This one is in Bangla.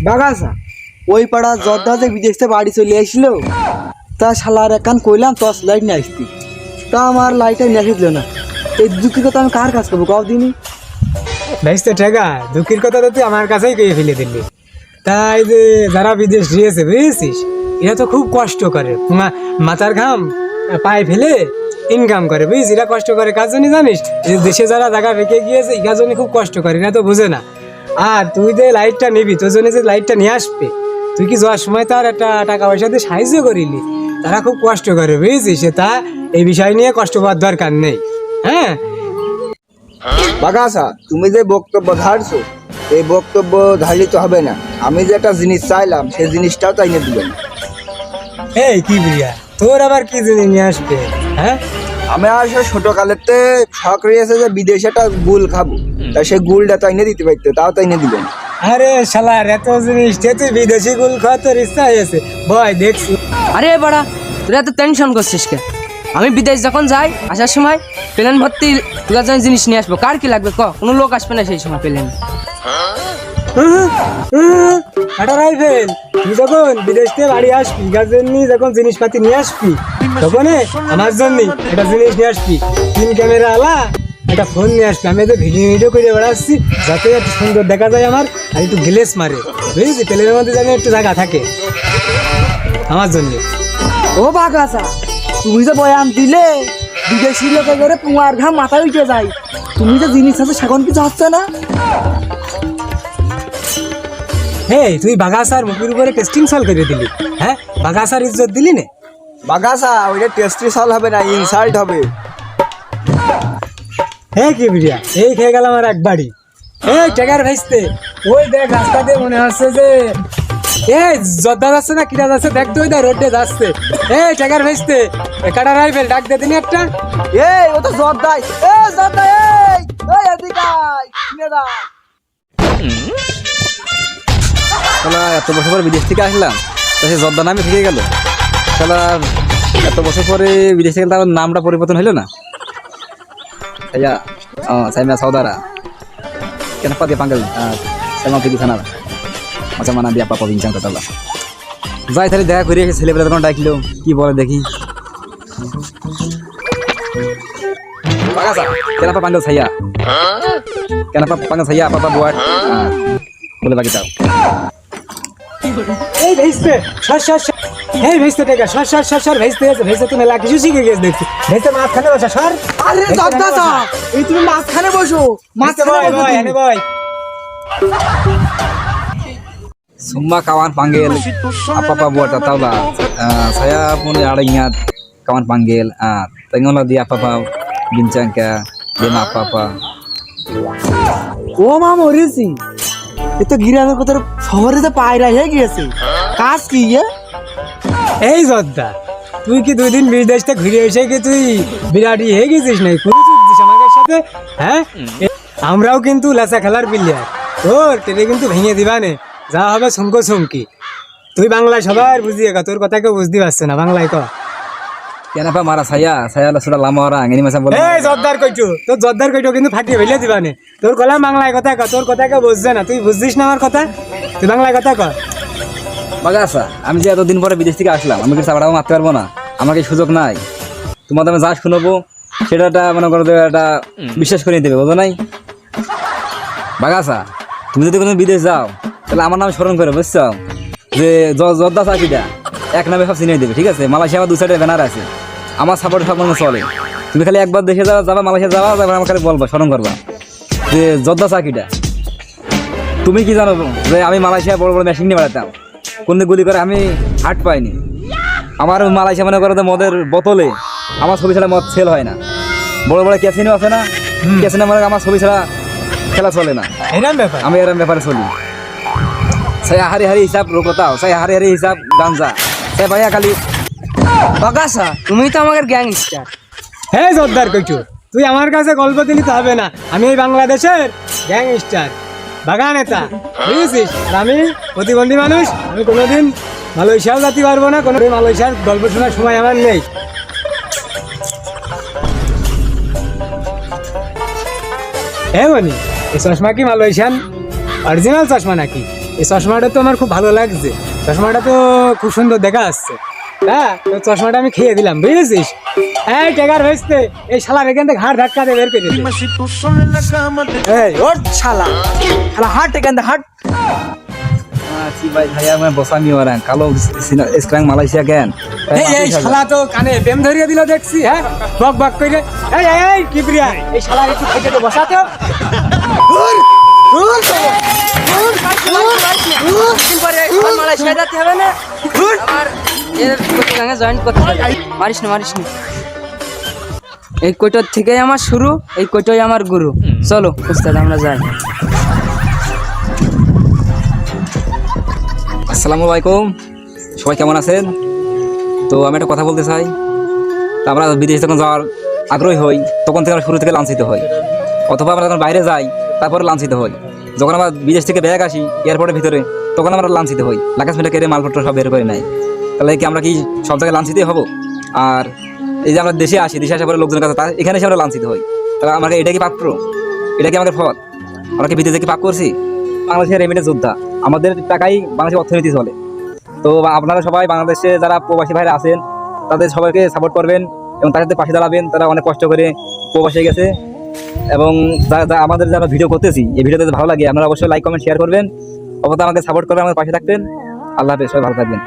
বাগাসা ওই পাড়া জর্দা যে বিদেশ থেকে বাড়ি চলে আসছিল তা শালার একান কইলাম টর্চ লাইট নিয়ে আসতি তা আমার লাইটটা নিয়ে আসছিল না এই দুঃখের কথা আমি কার কাজ করবো কাউ দিনই ভাইস্তে ঠেকা দুঃখের কথা তো তুই আমার কাছেই কয়ে ফেলে দিলি। তাই যে যারা বিদেশ গিয়েছে বুঝেছিস এরা তো খুব কষ্ট করে মাথার ঘাম পায়ে ফেলে ইনকাম করে বুঝিস, এরা কষ্ট করে কাজ জন্য জানিস যে দেশে যারা জায়গা ফেঁকে গিয়েছে এটার জন্য খুব কষ্ট করে, এরা তো বোঝে না। আর তুই যে লাইটটা নিবি তোর জন্য যে লাইটটা নিয়ে আসবে তুই কি যাওয়ার সময় তার একটা টাকা পয়সা দিয়ে সাহায্য করিলি, তারা খুব কষ্ট করে বুঝেছিস, সে তা এই বিষয় নিয়ে কষ্ট পাওয়ার দরকার নেই। হ্যাঁ বাগাসা তুমি যে বক্তব্য ধারছো এই বক্তব্য ধারলে তো হবে না, আমি যে একটা জিনিস চাইলাম সেই জিনিসটাও তাই নিয়ে দিবেন। এই কি বিয়া তোর আবার কি জিনিস নিয়ে আসবে? হ্যাঁ আমি আর সে ছোট কালেতে শখ রয়েছে যে বিদেশে একটা গুল খাবো, তা সেই গুলটা তাই নিয়ে দিতে পারতো, তাও তাই নিয়ে দিবেন। আরে শালার এত জিনিস তুই বিদেশি গুল খাওয়া তোর ইচ্ছা হয়েছে ভয় দেখছি। আরে বাড়া তোরা এত টেনশন করছিস কে? আমি বিদেশ যখন যাই আসার সময় প্লেন ভর্তি তোর জন্য জিনিস নিয়ে আসবো, কার কি লাগবে ক? কোনো লোক আসবে না সেই সময় প্লেন। একটা রাইফেল তুই যখন বিদেশ থেকে বাড়ি আসবি গাছ জন্য যখন জিনিসপাতি নিয়ে আসবি তখন আমার জন্য একটা জিনিস নিয়ে আসবি, 3 ক্যামেরা আলা একটা ফোন নিয়ে আসবি। আমি তো ভিডিও করে বেড়াচ্ছি যাতে একটু সুন্দর দেখা যায় আমার, আর একটু গ্লেস মারে বুঝেছি, প্লেনের মধ্যে যেন একটু জায়গা থাকে আমার জন্য। ও বাগাসা তুমি যে বয়ান দিলে বিদেশি লোকে করে পুয়ার ঘাম মাথায় উঠে যায়, তুমি যে জিনিস আছে সেখন কিছু হচ্ছে না। হেই তুই বাগাসার মুখের উপরে টেস্টিং সল করে দিলি, হ্যাঁ বাগাসার ইজ্জত দিলি না। বাগাসা ওইটা টেস্টি সল হবে না, ইনসাল্ট হবে। হ্যাঁ কি বিরিয়া এই খেয়ে গেলাম আর একবারই। এই টাকার ভাইস্তে ওই দেখ রাস্তা দিয়ে মনে হচ্ছে যে এই জর্দা যাচ্ছে না কিরা যাচ্ছে দেখ তো ওই দেখ রোডে যাচ্ছে। এই টাকার ভাইস্তে কাটা রাইফেল ডাক দে দিনি একটা। এই ও তো জর্দাই, এ জর্দাই, এই এদিকে আয়, নিয়ে যা। শালা এত বছর পরে বিদেশ থেকে আসলাম তা সে জর্দা নামে থেকে গেল। শালা এত বছর পরে বিদেশ থেকে তার নামটা পরিবর্তন হলো না। সাইয়া Saima সাউদারা kenapa dia panggil saya mau pergi sana macam mana dia apa bincang kata lah যাই তাহলে দেখা করে ছেলেবেলা তখন ডাকলো কি বলে দেখি। kenapa panggil saya kenapa panggil saya apa buat boleh bagi tahu. এই ভাইস্তে সর এই ভাইস্তে টাকা সর ভাইস্তে আছে ভাইস্তে তুমি লাগি কিছু শিখে গেছ দেখছি ভাইস্তে মাঝখানে বসা সর। আরে জর্দাসা এই তুমি মাঝখানে বসো, মাঝখানে বসো তুমি। ভাই Semua kawan panggil apa buat tahu lah. Saya pun ada ingat kawan panggil. Tengoklah dia apa bincang ke dia apa. ও মা মরেছি, এ তো গ্রামের কোথাও শহরে তো পায়রা হয়ে গিয়েছে, কাজ কি? এই জর্দা তুই কি 2 দিন বিদেশ থেকে ঘুরে এসে কি তুই বিরাটি হয়ে গেছিস নাই পুরুষ আমাদের সাথে? হ্যাঁ আমরাও কিন্তু লেসা খেলার প্লেয়ার, তোর টেনে কিন্তু ভেঙে দিবানে যা হবে সুমকি। তুই বাংলায় সবার বুঝিয়ে তোর কথা কেউ বুঝতে পারছে না, বাংলায় ক। Kenapa marah saya sudah lama orang ini masa boleh. এই জর্দার কইছো তোর জর্দার কইটো কিন্তু ফাটিয়ে ফেলে দিবানে, তোর কলা বাংলায় কথা ক, তোর কথা কেউ বুঝছে না, তুই বুঝছিস না আমার কথা, তুই বাংলায় কথা ক। বাগাসা আমি যে এতদিন পরে বিদেশ থেকে আসলাম আমি কি চাপড়াও মারতে পারবো না, আমার কি সুযোগ নাই? তোমাদের আমি যা শুনবো সেটা মনে করো একটা বিশ্বাস করে দেবে বোঝো নাই? বাগাসা তুমি যদি কোনো বিদেশ যাও তাহলে আমার নাম স্মরণ করে বুঝছো, যে জর্দা চাকিটা এক নামে সব চিনিয়ে দেবে, ঠিক আছে? মালয়েশিয়া আমার 2 সাইডে ব্যানার আছে, আমার সাপোর্ট সব মনে চলে। তুমি খালি একবার দেশে যাবা মালয়েশিয়া যাবা তারপর আমার খালি বলবা স্মরণ করবা যে জর্দা চাকিটা। তুমি কি জানো যে আমি মালয়েশিয়া বড় বড় মেশিন নিয়ে বেড়াতাম, কোনদিন গুলি করে আমি হাট পাইনি। আমার মালয়েশিয়া মনে করো মদের বোতলে আমার ছবি ছাড়া মদ সেল হয় না, বড় বড় ক্যাসিনো আছে না, ক্যাসিনো মানে আমার ছবি ছাড়া খেলা চলে না, এরকম ব্যাপার। আমি এরকম ব্যাপারে চলি। saya hari-hari hisap rokok tahu, saya hari-hari hisap ganja, saya banyak kali. বাগাসা তুমি তো আমাদের গ্যাংস্টার। হ্যাঁ জর্দার কইছো তুই আমার কাছে গল্প দিলি তো হবে না, আমি এই বাংলাদেশের গ্যাংস্টার বাগা নেতা বুঝেছিস, আর আমি প্রতিবন্ধী মানুষ, আমি কোনোদিন মালয়েশিয়াও যেতে পারবো না, কোনো মালয়েশিয়ার গল্প শোনার সময় আমার নেই। হ্যাঁ বনি এই চশমা কি মালয়েশিয়ান অরিজিনাল চশমা নাকি? এই চশমাটা তো আমার খুব ভালো লাগছে, চশমাটা তো খুব সুন্দর দেখা যাচ্ছে। হ্যাঁ, তো চশমাটা আমি খেয়ে দিলাম, বুঝেছিস? এই টেকার হয়েছে, এই শালার এখান থেকে ঘাড় ধাক্কা দিয়ে বের করে দিল। এই ওর শালা শালা হাট এখান থেকে হাট। আছি ভাই ভাইয়া मैं বসামি ওরা কালো স্ক্র্যাং মালয়েশিয়া কেন এই শালা তো কানে প্রেম ধরিয়ে দিল দেখছি। হ্যাঁ, বক বক করে। এই কিবরিয়া, এই শালা একটু খেতে দে, বসাতে। দিন পরে আমার মালয়েশিয়া যেতে হবে না, আমার এর কোচিং এ জয়েন করতে হবে। মারিস না। এই কোটার থেকেই আমার শুরু, এই কোটাই আমার গুরু। চলো উস্তাদ আমরা যাই। আসসালামু আলাইকুম, সবাই কেমন আছেন? তো আমি একটা কথা বলতে চাই। তা আমরা বিদেশে যখন যাওয়ার আগ্রহী হই তখন থেকে আমরা শুরু থেকে লাঞ্ছিত হই, অথবা আমরা যখন বাইরে যাই তারপরে লাঞ্ছিত হই। যখন আমরা বিদেশ থেকে ব্যাগ আসি এয়ারপোর্টের ভিতরে তখন আমরা লাঞ্ছিত হই, লাগাজ মিটা কেড়ে মালপত্র সব বের করে নেয়। তাহলে কি আমরা কি সব জায়গায় লাঞ্ছিতই হবো? আর এই যে আমরা দেশে আসি, দেশে আসার পরে লোকজনের কাছে এখানে এসে আমরা লাঞ্ছিত হই, তাহলে আমাকে এটা কি পাত্র? এটা কি আমাদের ফল? আমরা কি বিদেশে কি পাপ করছি? বাংলাদেশের রেমিটেন্স যোদ্ধা, আমাদের টাকাই বাংলাদেশের অর্থনীতি চলে। তো আপনারা সবাই বাংলাদেশে যারা প্রবাসী ভাইরা আছেন তাদের সবাইকে সাপোর্ট করবেন এবং তাদের পাশে দাঁড়াবেন। তারা অনেক কষ্ট করে প্রবাসে গেছে এবং আমাদের যারা ভিডিও করতেছি এই ভিডিওতে ভালো লাগে আপনারা অবশ্যই লাইক কমেন্ট শেয়ার করবেন, অবশ্যই আমাকে সাপোর্ট করবেন, আমাদের পাশে থাকবেন। আল্লাহ হাফেজ, সবাই ভালো থাকবেন।